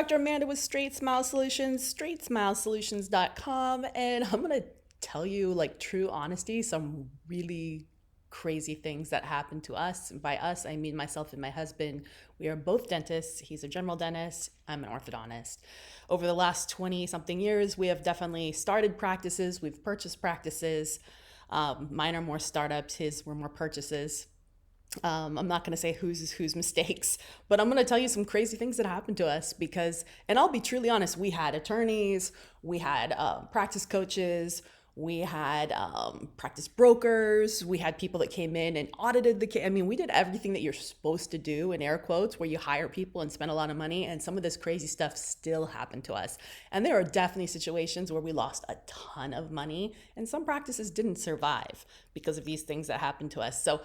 Dr. Amanda with Straightsmile Solutions, straightsmilesolutions.com, and I'm going to tell you, like, true honesty, some really crazy things that happened to us. And by us, I mean myself and my husband. We are both dentists. He's a general dentist. I'm an orthodontist. Over the last 20 something years, we have definitely started practices. We've purchased practices. Mine are more startups. His were more purchases. I'm not going to say whose mistakes, but I'm going to tell you some crazy things that happened to us because, and I'll be truly honest, we had attorneys, we had practice coaches, we had practice brokers, we had people that came in and audited the case. I mean, we did everything that you're supposed to do, in air quotes, where you hire people and spend a lot of money, and some of this crazy stuff still happened to us. And there are definitely situations where we lost a ton of money, and some practices didn't survive because of these things that happened to us. So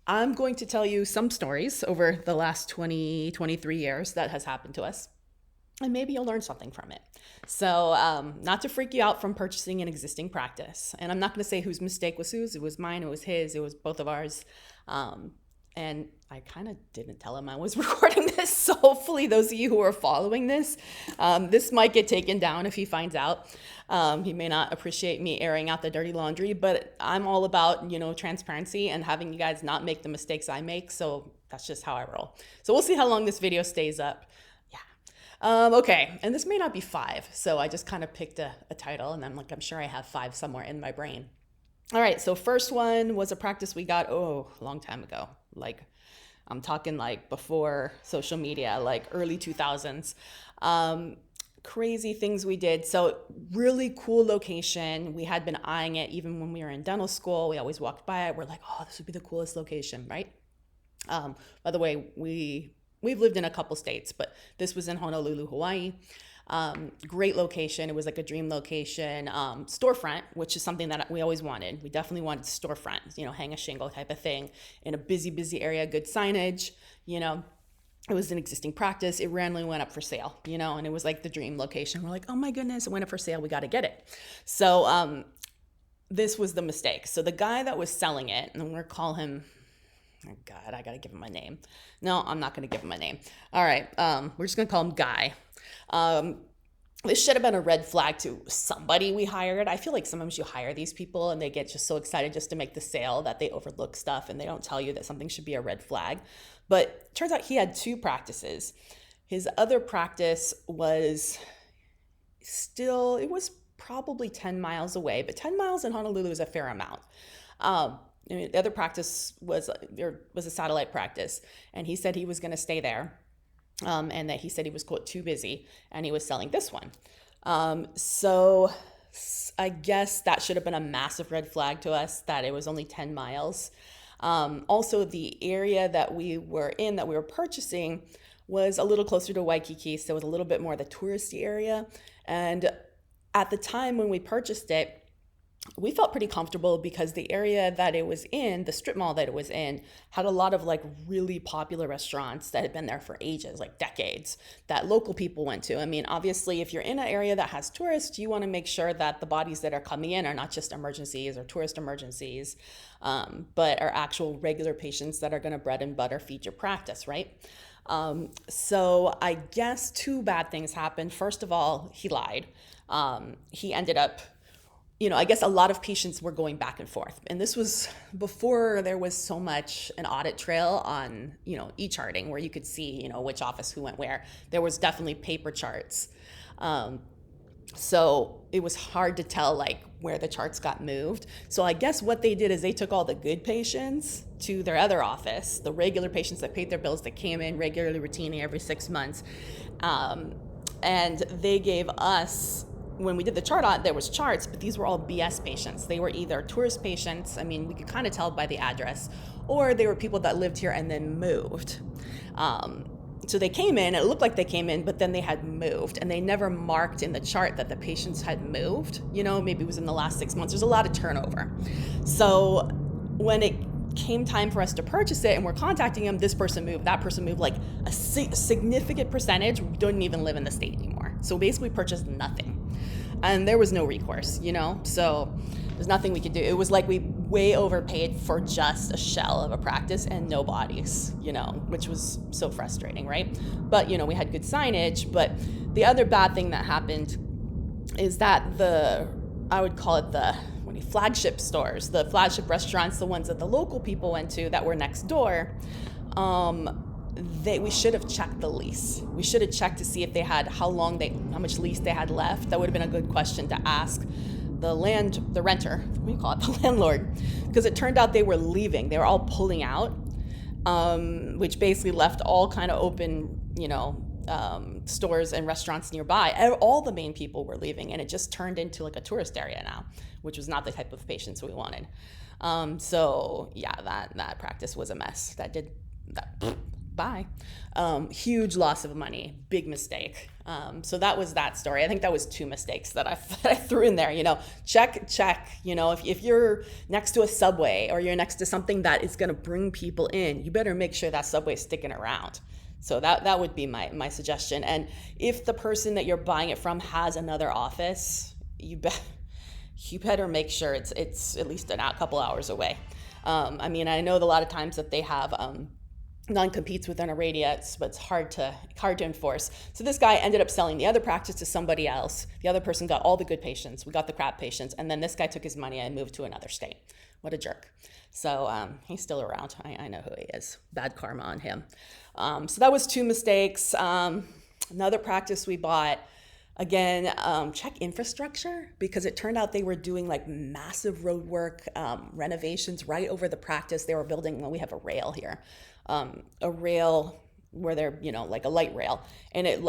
I'm going to tell you some stories over the last 23 years that has happened to us, and maybe you'll learn something from it. So not to freak you out from purchasing an existing practice. And I'm not going to say whose mistake was whose. It was mine, it was his, it was both of ours. And I kind of didn't tell him I was recording this. So hopefully those of you who are following this, this might get taken down if he finds out. He may not appreciate me airing out the dirty laundry, but I'm all about, transparency and having you guys not make the mistakes I make. So that's just how I roll. So we'll see how long this video stays up. Yeah. Okay. And this may not be 5. So I just kind of picked a title and I'm sure I have 5 somewhere in my brain. All right. So first one was a practice we got, a long time ago. Like I'm talking like before social media, like early 2000s. Crazy things we did. So really cool location. We had been eyeing it even when we were in dental school. We always walked by it. We're like, this would be the coolest location, right? By the way, we've lived in a couple states, but this was in Honolulu, Hawaii. Great location. It was like a dream location. Storefront, which is something that we always wanted. We definitely wanted storefront, hang a shingle type of thing in a busy area, good signage, It was an existing practice. It randomly went up for sale, and it was like the dream location. We're like, oh my goodness, it went up for sale. We got to get it. So this was the mistake. So the guy that was selling it, and I'm going to call him, oh God, I got to give him my name. No, I'm not going to give him my name. All right. We're just going to call him Guy. This should have been a red flag to somebody we hired. I feel like sometimes you hire these people and they get just so excited just to make the sale that they overlook stuff and they don't tell you that something should be a red flag. But it turns out he had 2 practices. His other practice was it was probably 10 miles away, but 10 miles in Honolulu is a fair amount. The other practice was a satellite practice, and he said he was going to stay there. And that he said he was, quote, too busy, and he was selling this one. So I guess that should have been a massive red flag to us that it was only 10 miles. Also, the area that we were in, that we were purchasing, was a little closer to Waikiki, so it was a little bit more the touristy area. And at the time when we purchased it, we felt pretty comfortable because the area that it was in, the strip mall that it was in, had a lot of like really popular restaurants that had been there for ages, like decades, that local people went to. I mean, obviously, if you're in an area that has tourists, you want to make sure that the bodies that are coming in are not just emergencies or tourist emergencies, but are actual regular patients that are going to bread and butter feed your practice, right? So I guess 2 bad things happened. First of all, he lied. He ended up, I guess a lot of patients were going back and forth. And this was before there was so much an audit trail on, e-charting where you could see, which office who went where. There was definitely paper charts. So it was hard to tell like where the charts got moved. So I guess what they did is they took all the good patients to their other office, the regular patients that paid their bills, that came in regularly, routinely every 6 months. And they gave us, when we did the chart on, there was charts, but these were all BS patients. They were either tourist patients, I mean, we could kind of tell by the address, or they were people that lived here and then moved. So they came in, it looked like they came in, but then they had moved, and they never marked in the chart that the patients had moved. Maybe it was in the last 6 months. There's a lot of turnover. So when it came time for us to purchase it and we're contacting them, this person moved, that person moved, like a significant percentage don't even live in the state anymore. So basically purchased nothing. and there was no recourse, so there's nothing we could do. It was like we way overpaid for just a shell of a practice and no bodies, which was so frustrating, right? But we had good signage. But the other bad thing that happened is that I would call it the flagship stores, the flagship restaurants, the ones that the local people went to that were next door, we should have checked the lease. We should have checked to see if they had how much lease they had left. That would have been a good question to ask the renter, what do you call it, the landlord, because it turned out they were leaving. They were all pulling out, which basically left all kind of open, stores and restaurants nearby. All the main people were leaving, and it just turned into like a tourist area now, which was not the type of patients we wanted. So yeah, that practice was a mess. Bye. Huge loss of money, big mistake. So that was that story. I think that was 2 mistakes that I threw in there. Check. If you're next to a Subway or you're next to something that is going to bring people in, you better make sure that Subway's sticking around. So that would be my suggestion. And if the person that you're buying it from has another office, you better make sure it's at least a couple hours away. I know that a lot of times that they have non-competes within a radius, but it's hard to enforce. So this guy ended up selling the other practice to somebody else. The other person got all the good patients. We got the crap patients. And then this guy took his money and moved to another state. What a jerk. So he's still around. I know who he is. Bad karma on him. So that was 2 mistakes. Another practice we bought, again, check infrastructure, because it turned out they were doing like massive road work, renovations right over the practice. They were building, we have a rail here, a rail where they're, like a light rail, and it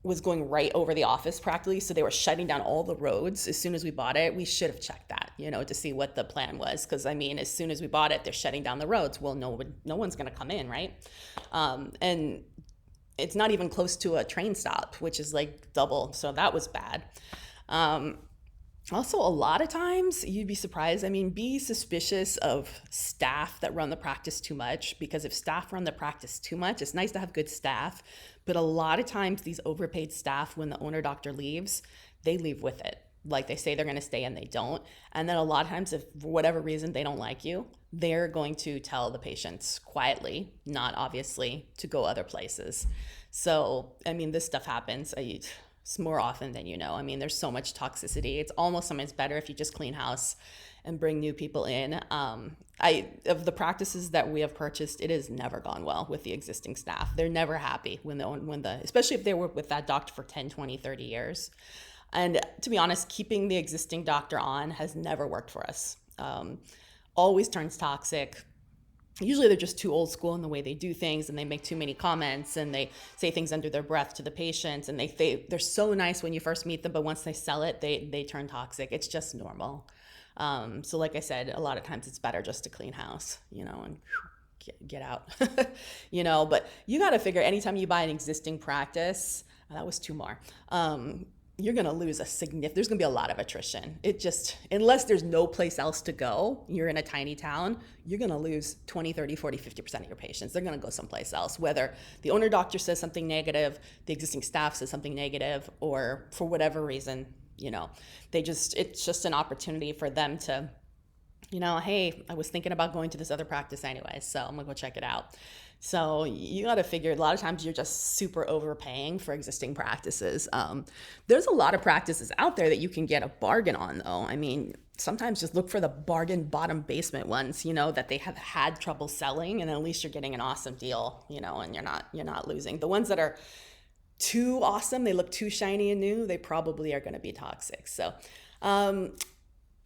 was going right over the office practically. So they were shutting down all the roads as soon as we bought it. We should have checked that, to see what the plan was. Because as soon as we bought it, they're shutting down the roads. Well, no one's going to come in, right? And it's not even close to a train stop, which is like double. So that was bad. Also, a lot of times you'd be surprised. Be suspicious of staff that run the practice too much, because if staff run the practice too much, it's nice to have good staff. But a lot of times these overpaid staff, when the owner doctor leaves, they leave with it. Like they say they're going to stay and they don't. And then a lot of times, if for whatever reason they don't like you, they're going to tell the patients quietly, not obviously, to go other places. So, this stuff happens. It's more often than you know. There's so much toxicity. It's almost sometimes better if you just clean house and bring new people in. Of the practices that we have purchased, it has never gone well with the existing staff. They're never happy especially if they were with that doctor for 10, 20, 30 years. And to be honest, keeping the existing doctor on has never worked for us. Always turns toxic. Usually they're just too old school in the way they do things, and they make too many comments, and they say things under their breath to the patients, and they're so nice when you first meet them, but once they sell it, they turn toxic. It's just normal. So like I said, a lot of times it's better just to clean house, and get out, but you got to figure anytime you buy an existing practice, that was 2 more, you're going to lose there's going to be a lot of attrition. Unless there's no place else to go, you're in a tiny town, you're going to lose 20, 30, 40, 50% of your patients. They're going to go someplace else, whether the owner doctor says something negative, the existing staff says something negative, or for whatever reason, it's just an opportunity for them to, hey, I was thinking about going to this other practice anyway, so I'm going to go check it out. So you got to figure, a lot of times you're just super overpaying for existing practices. There's a lot of practices out there that you can get a bargain on, though. Sometimes just look for the bargain bottom basement ones, that they have had trouble selling, and at least you're getting an awesome deal, and you're not losing. The ones that are too awesome, they look too shiny and new, they probably are going to be toxic. So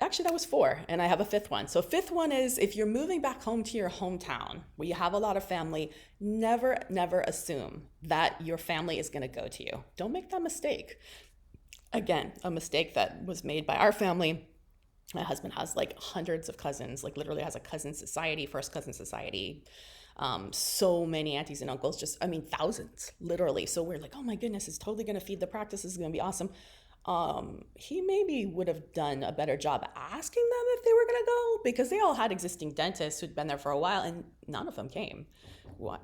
actually, that was 4, and I have a 5th one. So 5th one is, if you're moving back home to your hometown where you have a lot of family, never assume that your family is going to go to you. Don't make that mistake. Again, a mistake that was made by our family. My husband has hundreds of cousins, literally has a cousin society, first cousin society. So many aunties and uncles, thousands, literally. So we're like, oh my goodness, it's totally going to feed the practice. This is going to be awesome. He maybe would have done a better job asking them if they were going to go, because they all had existing dentists who'd been there for a while, and none of them came. What?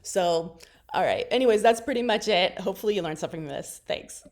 So, all right. Anyways, that's pretty much it. Hopefully you learned something from this. Thanks.